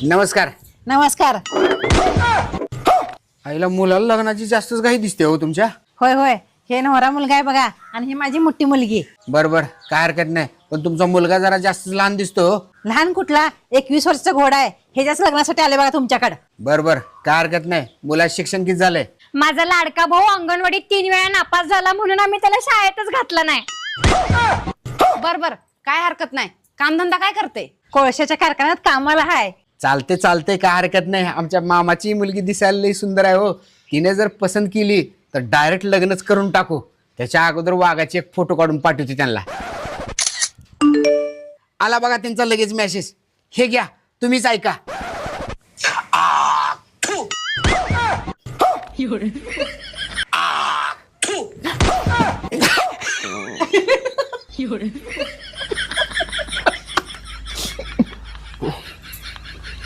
नमस्कार. नमस्कार. आईला मुलाला लग्नाची जास्तच काही दिसते हो तुमच्या. होय होय, हे नवरा मुलगा आहे बघा आणि ही माझी मोठी मुलगी. बर काय हरकत नाही, पण तुमचा मुलगा जरा जास्त लहान दिसतो हो. लहान कुठला, 21 वर्षाचा घोडा आहे. हे ज्याच लग्नासाठी आले बघा तुमच्याकडे. बर काय हरकत नाही. मुलाचं शिक्षण किती झालंय? माझा लाडका भाऊ अंगणवाडीत 3 वेळा नापास झाला म्हणून आम्ही त्याला शाळेतच घातलं नाही. बर काय हरकत नाही. कामधंदा काय करते? कोळशाच्या कारखान्यात कामाला आहे. चालते काय हरकत नाही. आमच्या मामाची मुलगी दिसायला लई सुंदर आहे हो. तिने जर पसंत केली तर डायरेक्ट लग्नच करून टाकू. त्याच्या अगोदर वाघाची एक फोटो काढून पाठवते त्यांना. आला बघा त्यांचा लगेच मेसेज. हे घ्या, तुम्हीच ऐका.